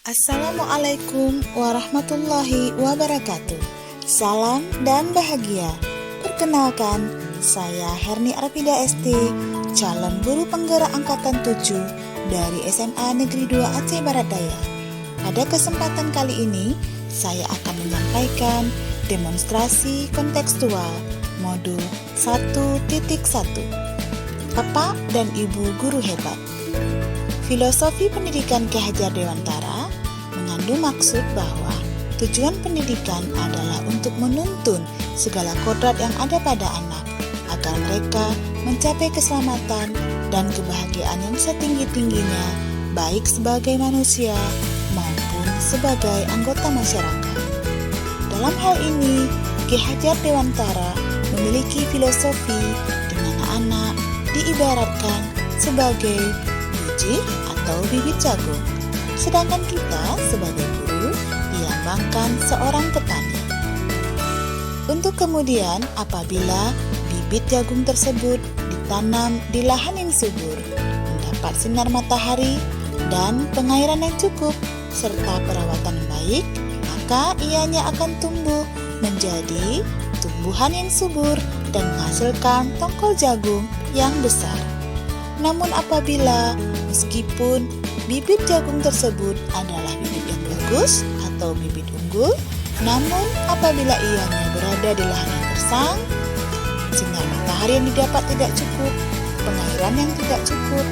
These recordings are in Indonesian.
Assalamualaikum warahmatullahi wabarakatuh. Salam dan bahagia. Perkenalkan, saya Herni Arpida ST, calon guru penggerak angkatan 7 dari SMA Negeri 2 Aceh Barat Daya. Pada kesempatan kali ini, saya akan menyampaikan demonstrasi kontekstual modul 1.1. Bapak dan Ibu Guru Hebat. Filosofi pendidikan Ki Hajar Dewantara mengandung maksud bahwa tujuan pendidikan adalah untuk menuntun segala kodrat yang ada pada anak agar mereka mencapai keselamatan dan kebahagiaan yang setinggi-tingginya, baik sebagai manusia maupun sebagai anggota masyarakat. Dalam hal ini, Ki Hajar Dewantara memiliki filosofi di mana anak diibaratkan sebagai biji atau bibit jagung, sedangkan kita sebagai guru dilambangkan seorang petani. Untuk kemudian apabila bibit jagung tersebut ditanam di lahan yang subur, mendapat sinar matahari dan pengairan yang cukup serta perawatan yang baik, maka ianya akan tumbuh menjadi tumbuhan yang subur dan menghasilkan tongkol jagung yang besar. Namun apabila meskipun bibit jagung tersebut adalah bibit yang bagus atau bibit unggul, namun apabila ianya berada di lahan yang gersang, sinar matahari yang didapat tidak cukup, pengairan yang tidak cukup,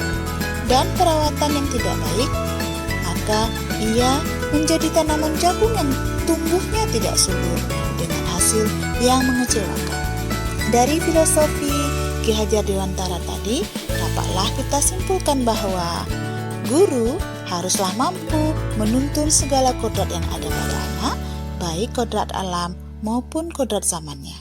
dan perawatan yang tidak baik, maka ia menjadi tanaman jagung yang tumbuhnya tidak subur dengan hasil yang mengecewakan. Dari filosofi Ki Hajar Dewantara tadi, dapatlah kita simpulkan bahwa guru haruslah mampu menuntun segala kodrat yang ada pada anak, baik kodrat alam maupun kodrat zamannya.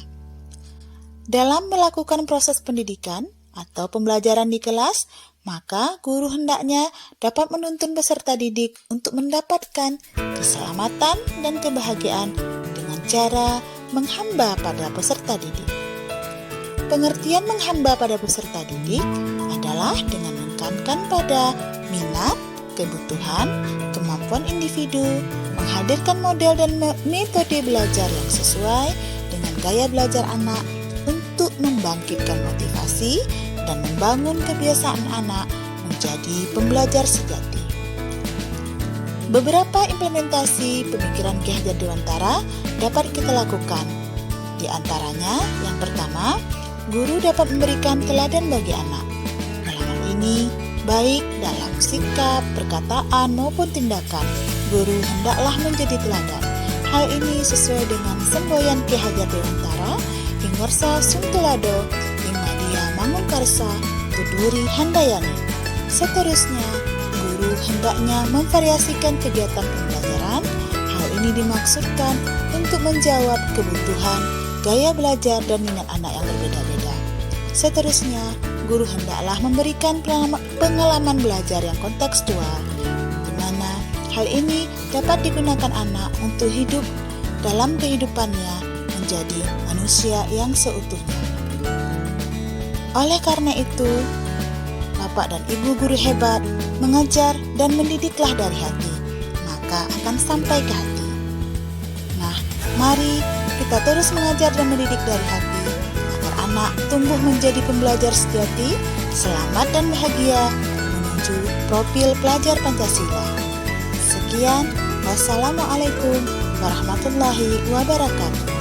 Dalam melakukan proses pendidikan atau pembelajaran di kelas, maka guru hendaknya dapat menuntun peserta didik untuk mendapatkan keselamatan dan kebahagiaan dengan cara menghamba pada peserta didik. Pengertian menghamba pada peserta didik adalah dengan menekankan pada minat, kebutuhan, kemampuan individu, menghadirkan model dan metode belajar yang sesuai dengan gaya belajar anak untuk membangkitkan motivasi dan membangun kebiasaan anak menjadi pembelajar sejati. Beberapa implementasi pemikiran Ki Hajar Dewantara dapat kita lakukan. Di antaranya, yang pertama, guru dapat memberikan teladan bagi anak. Dalam hal ini, baik dalam sikap, perkataan, maupun tindakan, guru hendaklah menjadi teladan. Hal ini sesuai dengan semboyan Ki Hajar Dewantara, Ingwarsa Suntulado, Ingmadia Mangunkarsa, Tuduri Handayani. Seterusnya, guru hendaknya memvariasikan kegiatan pembelajaran. Hal ini dimaksudkan untuk menjawab kebutuhan, gaya belajar, dan minat anak yang berbeda-beda. Seterusnya, guru hendaklah memberikan pengalaman belajar yang kontekstual, di mana hal ini dapat digunakan anak untuk hidup dalam kehidupannya menjadi manusia yang seutuhnya. Oleh karena itu, Bapak dan Ibu guru hebat, mengajar dan mendidiklah dari hati, maka akan sampai ke hati. Nah, mari kita terus mengajar dan mendidik dari hati, agar anak tumbuh menjadi pembelajar sejati, selamat dan bahagia, menuju profil pelajar Pancasila. Sekian, wassalamualaikum warahmatullahi wabarakatuh.